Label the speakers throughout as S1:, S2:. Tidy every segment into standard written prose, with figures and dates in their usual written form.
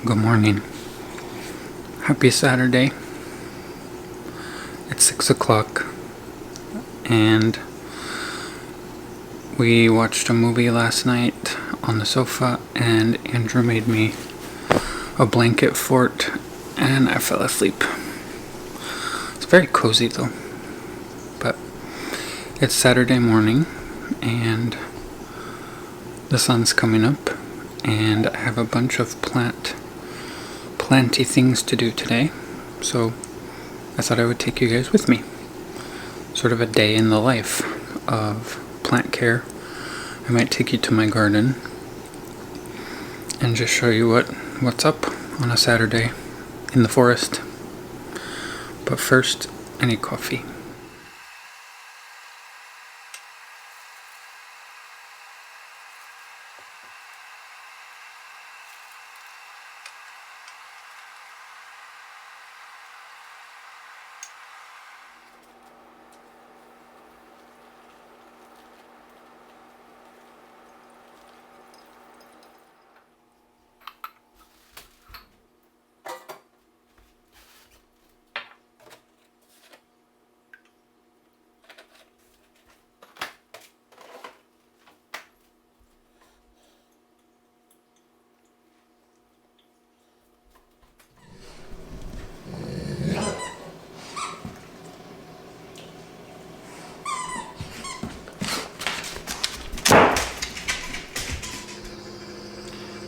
S1: Good morning. Happy Saturday. It's 6 o'clock and we watched a movie last night on the sofa and Andrew made me a blanket fort and I fell asleep. It's very cozy though, but it's Saturday morning and the sun's coming up and I have a bunch of planty things to do today, so I thought I would take you guys with me. Sort of a day in the life of plant care. I might take you to my garden and just show you what's up on a Saturday in the forest. But first, I need coffee.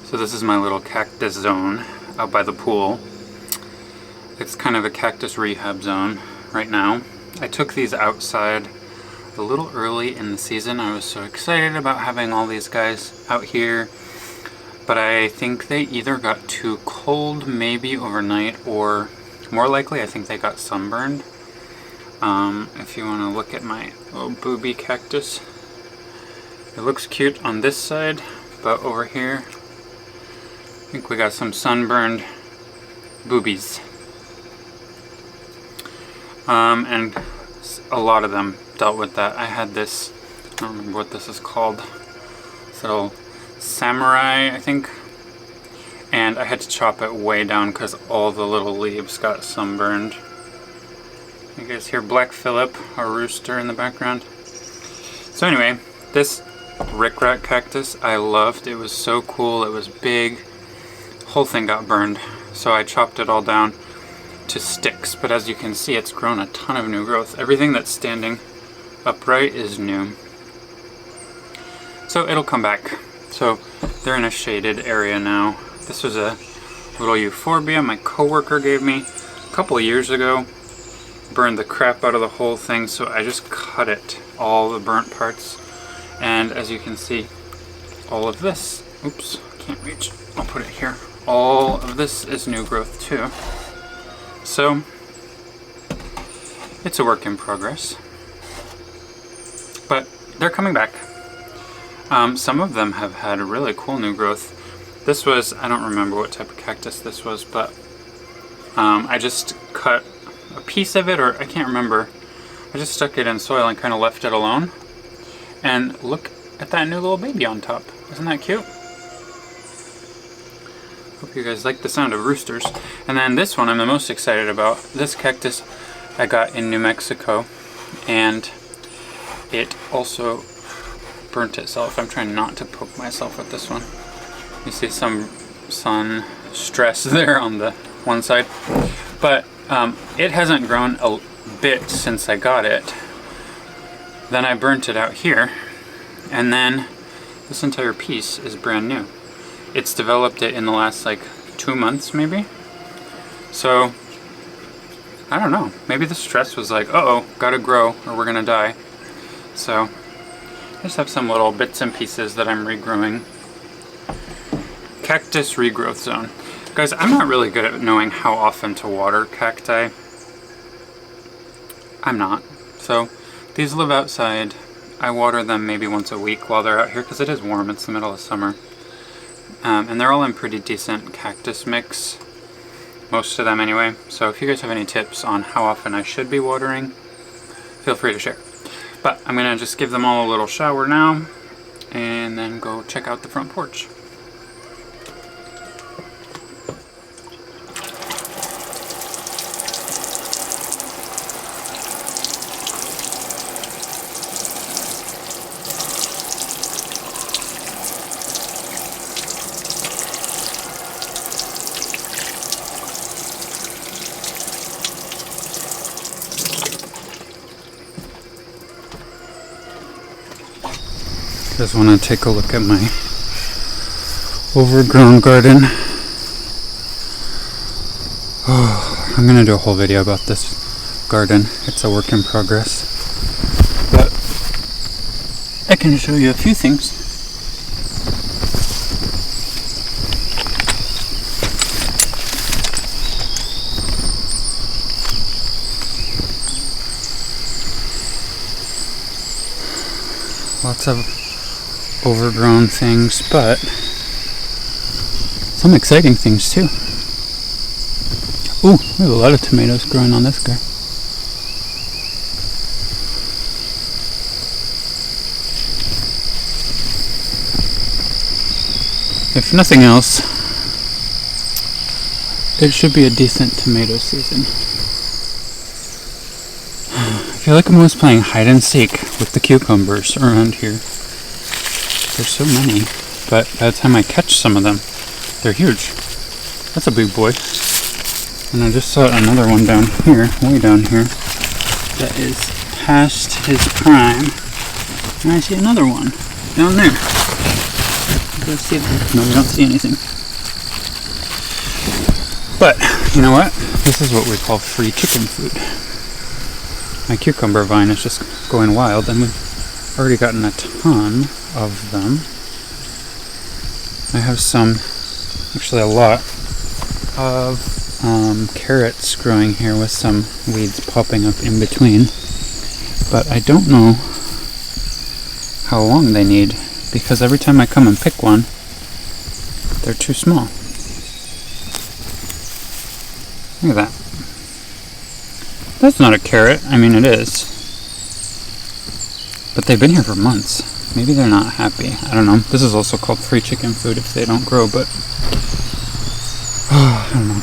S1: So this is my little Cactus Zone out by the pool. It's kind of a cactus rehab zone right now. I took these outside a little early in the season. I was so excited about having all these guys out here, but I think they either got too cold maybe overnight, or more likely I think they got sunburned. If you want to look at my little booby cactus, it looks cute on this side, but over here I think we got some sunburned boobies. And a lot of them dealt with that. I had this, I don't remember what this is called, this little samurai, I think. And I had to chop it way down because all the little leaves got sunburned. You guys hear Black Phillip, our rooster, in the background. So anyway, this rickrack cactus I loved. It was so cool. It was big. Whole thing got burned, so I chopped it all down to sticks, but as you can see, it's grown a ton of new growth. Everything that's standing upright is new, so it'll come back. So they're in a shaded area now. This was a little euphorbia my coworker gave me a couple of years ago. Burned the crap out of the whole thing, so I just cut it, all the burnt parts, and as you can see, all of this, oops, can't reach, I'll put it here. All of this is new growth too. So it's a work in progress, but they're coming back. Some of them have had really cool new growth. This was, I don't remember what type of cactus this was, but I just cut a piece of it, or I can't remember. I just stuck it in soil and kind of left it alone. And look at that new little baby on top. Isn't that cute? Hope you guys like the sound of roosters. And then this one I'm the most excited about. This cactus I got in New Mexico, and it also burnt itself. I'm trying not to poke myself with this one. You see some sun stress there on the one side, but it hasn't grown a bit since I got it. Then I burnt it out here, and then this entire piece is brand new. It's developed it in the last like 2 months maybe. So I don't know, maybe the stress was like, uh-oh, gotta grow or we're gonna die. So I just have some little bits and pieces that I'm regrowing. Cactus regrowth zone. Guys, I'm not really good at knowing how often to water cacti. I'm not. So these live outside. I water them maybe once a week while they're out here because it is warm, it's the middle of summer. And they're all in pretty decent cactus mix, most of them anyway. So if you guys have any tips on how often I should be watering, feel free to share. But I'm gonna just give them all a little shower now and then go check out the front porch. Just want to take a look at my overgrown garden. Oh, I'm gonna do a whole video about this garden. It's a work in progress, but I can show you a few things. Lots of overgrown things, but some exciting things too. Ooh, we have a lot of tomatoes growing on this guy. If nothing else, it should be a decent tomato season. I feel like I'm always playing hide and seek with the cucumbers around here. There's so many, but by the time I catch some of them, they're huge. That's a big boy. And I just saw another one down here, way down here, that is past his prime. And I see another one down there. Let's see if, no, we don't see anything. But, you know what? This is what we call free chicken food. My cucumber vine is just going wild, and we've already gotten a ton of them. I have some, actually a lot, of carrots growing here with some weeds popping up in between. But I don't know how long they need, because every time I come and pick one, they're too small. Look at that. That's not a carrot. I mean, it is. But they've been here for months. Maybe they're not happy. I don't know. This is also called free chicken food if they don't grow, but I don't know.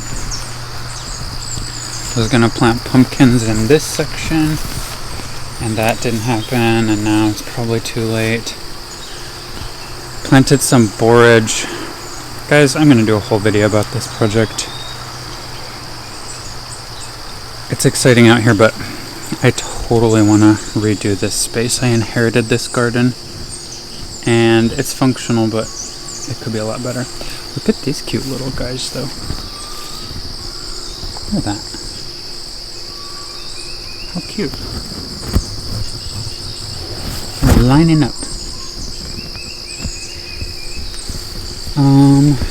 S1: I was gonna plant pumpkins in this section, and that didn't happen, and now it's probably too late. Planted some borage. Guys, I'm gonna do a whole video about this project. It's exciting out here, but I totally want to redo this space. I inherited this garden, and it's functional, but it could be a lot better. Look at these cute little guys, though. Look at that. How cute. They're lining up.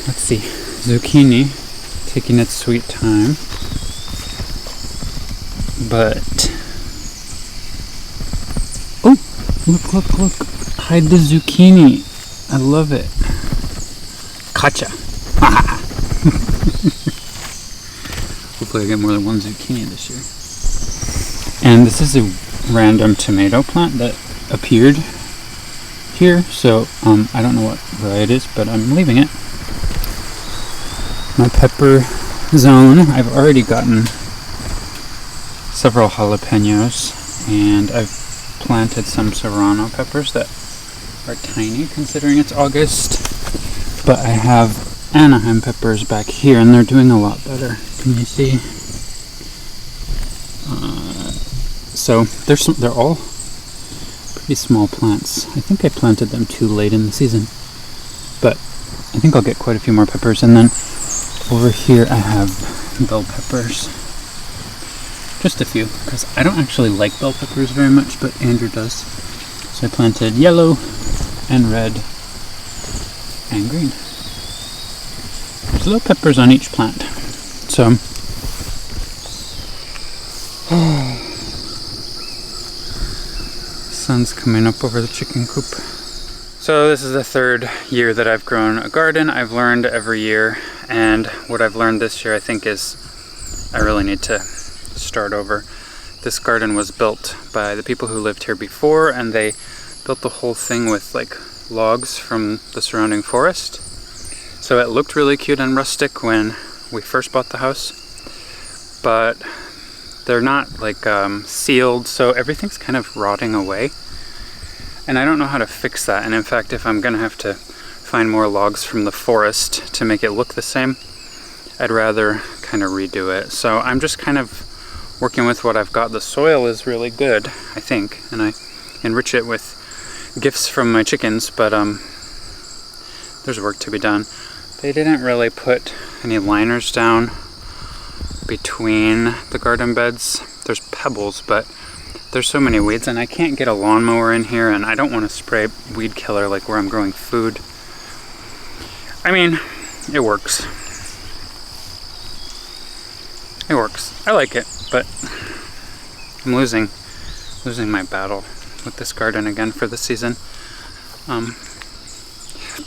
S1: Let's see. Zucchini, taking its sweet time. But, oh, look, hide the zucchini. I love it. Gotcha. Hopefully I get more than one zucchini this year. And this is a random tomato plant that appeared here, so I don't know what variety it is, but I'm leaving it. My pepper zone, I've already gotten several jalapenos, and I've planted some serrano peppers that are tiny considering it's August, but I have Anaheim peppers back here, and they're doing a lot better. Can you see? So they're all pretty small plants. I think I planted them too late in the season, but I think I'll get quite a few more peppers. And then over here I have bell peppers. Just a few, because I don't actually like bell peppers very much, but Andrew does. So I planted yellow and red and green. There's little peppers on each plant. So, sun's coming up over the chicken coop. So this is the third year that I've grown a garden. I've learned every year, and what I've learned this year I think is I really need to start over. This garden was built by the people who lived here before, and they built the whole thing with like logs from the surrounding forest. So it looked really cute and rustic when we first bought the house, but they're not like sealed, so everything's kind of rotting away. And I don't know how to fix that, and in fact if I'm gonna have to find more logs from the forest to make it look the same, I'd rather kind of redo it. So I'm just kind of working with what I've got. The soil is really good, I think, and I enrich it with gifts from my chickens, but there's work to be done. They didn't really put any liners down between the garden beds. There's pebbles, but there's so many weeds, and I can't get a lawnmower in here, and I don't want to spray weed killer like where I'm growing food. I mean, it works. It works. I like it, but I'm losing my battle with this garden again for the season.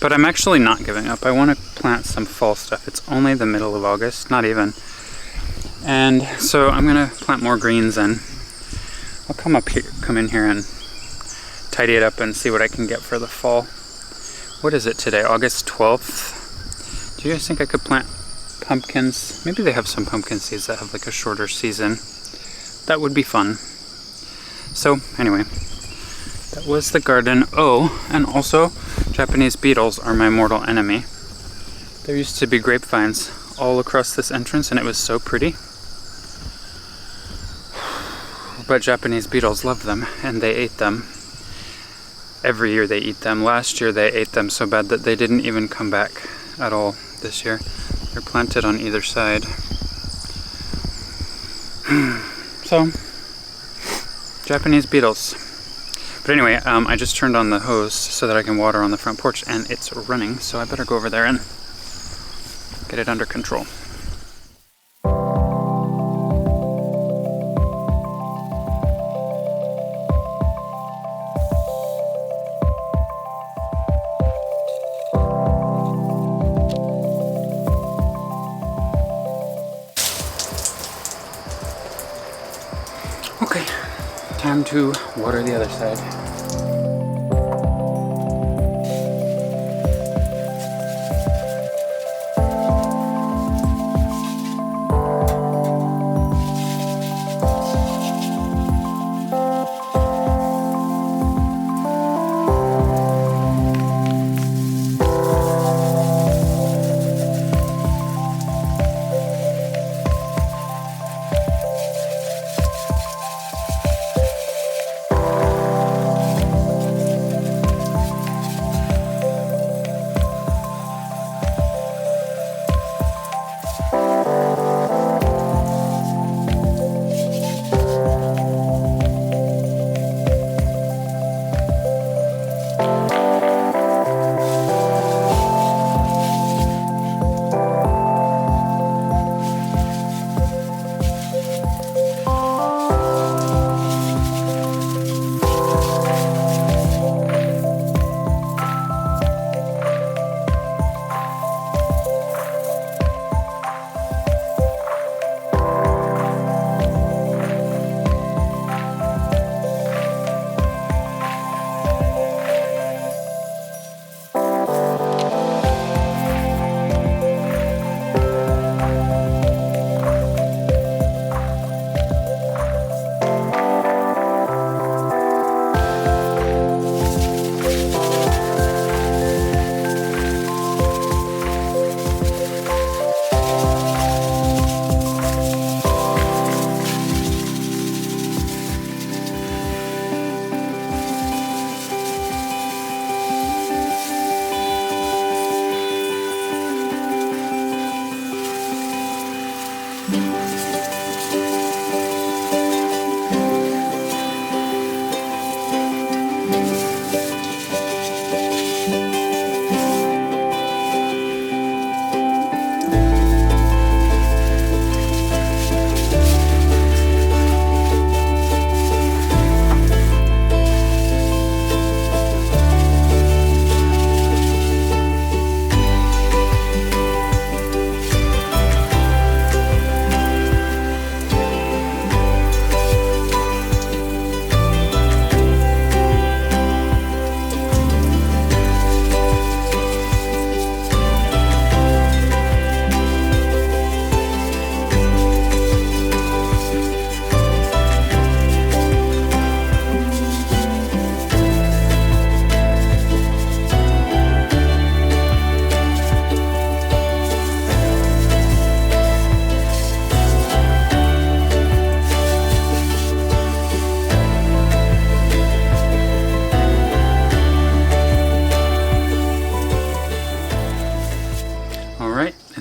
S1: But I'm actually not giving up. I want to plant some fall stuff. It's only the middle of August, not even. And so I'm gonna plant more greens, and I'll come in here and tidy it up and see what I can get for the fall. What is it today? August 12th? Do you guys think I could plant pumpkins? Maybe they have some pumpkin seeds that have like a shorter season. That would be fun. So anyway, that was the garden. Oh, and also Japanese beetles are my mortal enemy. There used to be grapevines all across this entrance, and it was so pretty. But Japanese beetles love them, and they ate them. Every year they eat them. Last year they ate them so bad that they didn't even come back at all this year. They're planted on either side. So, Japanese beetles. But anyway, I just turned on the hose so that I can water on the front porch, and it's running, so I better go over there and get it under control. Okay, time to water the other side.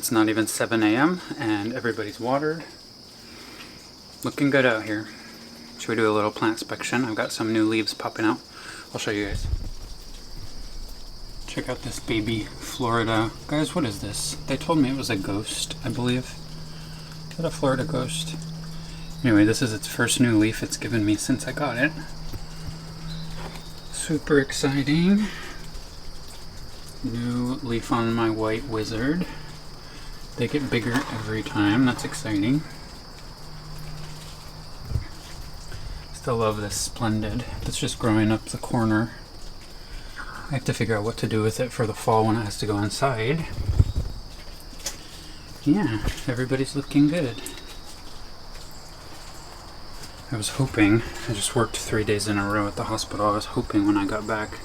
S1: It's not even 7 a.m. and everybody's watered. Looking good out here. Should we do a little plant inspection? I've got some new leaves popping out. I'll show you guys. Check out this baby Florida. Guys, what is this? They told me it was a ghost, I believe. Is that a Florida ghost? Anyway, this is its first new leaf it's given me since I got it. Super exciting. New leaf on my white wizard. They get bigger every time. That's exciting. Still love this splendid. It's just growing up the corner. I have to figure out what to do with it for the fall when it has to go inside. Yeah, everybody's looking good. I was hoping, I just worked 3 days in a row at the hospital. I was hoping when I got back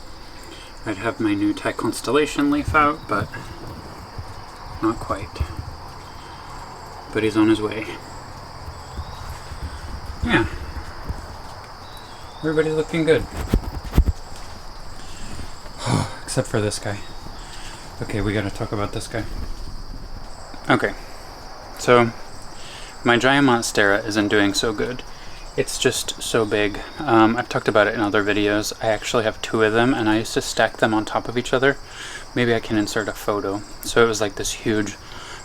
S1: I'd have my new Thai constellation leaf out, but not quite. But he's on his way. Yeah. Everybody's looking good. Except for this guy. Okay, we gotta talk about this guy. Okay. So, my giant monstera isn't doing so good. It's just so big. I've talked about it in other videos. I actually have 2 of them, and I used to stack them on top of each other. Maybe I can insert a photo. So it was like this huge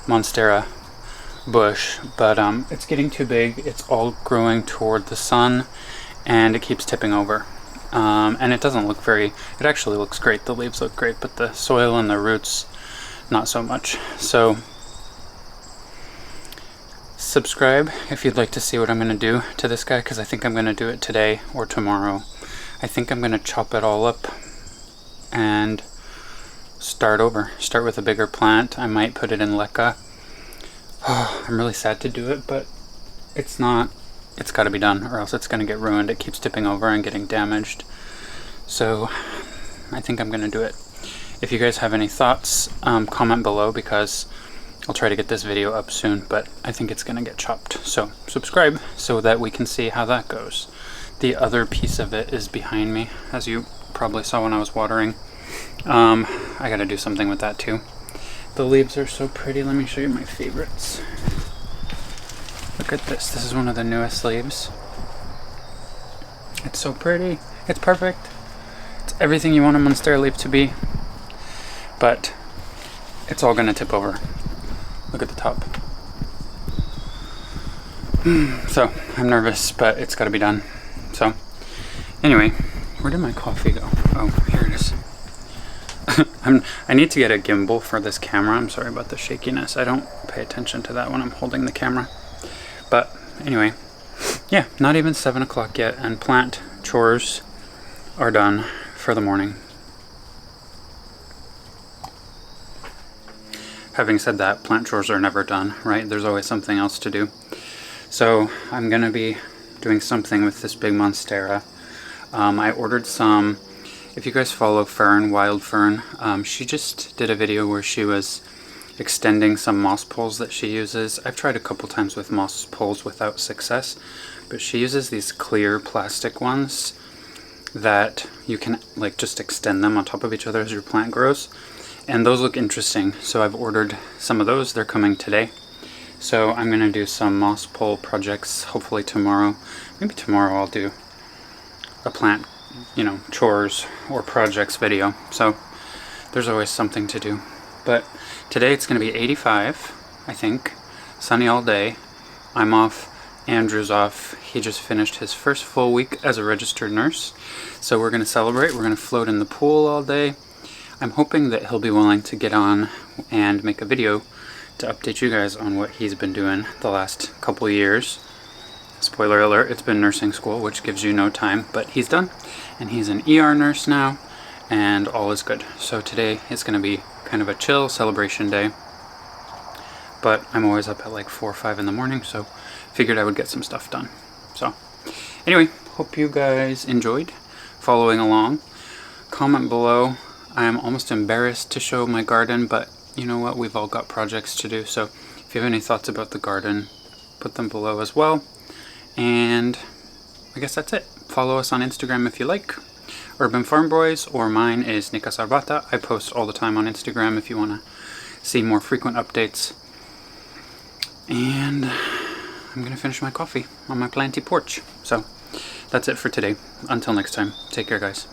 S1: monstera bush, but it's getting too big. It's all growing toward the sun, and it keeps tipping over. And it doesn't look very, it actually looks great. The leaves look great, but the soil and the roots, not so much. So, subscribe if you'd like to see what I'm going to do to this guy, because I think I'm going to do it today or tomorrow. I think I'm going to chop it all up and start over. Start with a bigger plant. I might put it in leca. Oh, I'm really sad to do it, but it's not. It's got to be done, or else it's going to get ruined. It keeps tipping over and getting damaged. So I think I'm going to do it. If you guys have any thoughts, comment below, because I'll try to get this video up soon, but I think it's going to get chopped. So subscribe so that we can see how that goes. The other piece of it is behind me, as you probably saw when I was watering. I got to do something with that too. The leaves are so pretty. Let me show you my favorites. Look at this. This is one of the newest leaves. It's so pretty. It's perfect. It's everything you want a monstera leaf to be. But it's all going to tip over. Look at the top. So, I'm nervous, but it's got to be done. So, anyway, where did my coffee go? Oh, here it is. I need to get a gimbal for this camera. I'm sorry about the shakiness. I don't pay attention to that when I'm holding the camera. But anyway, yeah, not even 7 o'clock yet, and plant chores are done for the morning. Having said that, plant chores are never done, right? There's always something else to do. So I'm going to be doing something with this big monstera. I ordered some. If you guys follow Fern, Wild Fern, she just did a video where she was extending some moss poles that she uses. I've tried a couple times with moss poles without success, but she uses these clear plastic ones that you can like just extend them on top of each other as your plant grows, and those look interesting. So I've ordered some of those. They're coming today. So I'm gonna do some moss pole projects hopefully tomorrow. Maybe tomorrow I'll do a plant, chores or projects video. So there's always something to do. But today it's going to be 85, I think. Sunny all day. I'm off. Andrew's off. He just finished his first full week as a registered nurse. So we're going to celebrate. We're going to float in the pool all day. I'm hoping that he'll be willing to get on and make a video to update you guys on what he's been doing the last couple years. Spoiler alert, it's been nursing school, which gives you no time, but he's done. And he's an ER nurse now, and all is good. So today it's going to be kind of a chill celebration day, but I'm always up at like 4 or 5 in the morning, so figured I would get some stuff done. So anyway, hope you guys enjoyed following along. Comment below. I am almost embarrassed to show my garden, but you know what, we've all got projects to do, so if you have any thoughts about the garden, put them below as well. And I guess that's it. Follow us on Instagram if you like, Urban Farm Boys, or mine is Nika Sarvata. I post all the time on Instagram if you want to see more frequent updates. And I'm gonna finish my coffee on my Planty porch. So that's it for today. Until next time, take care, guys.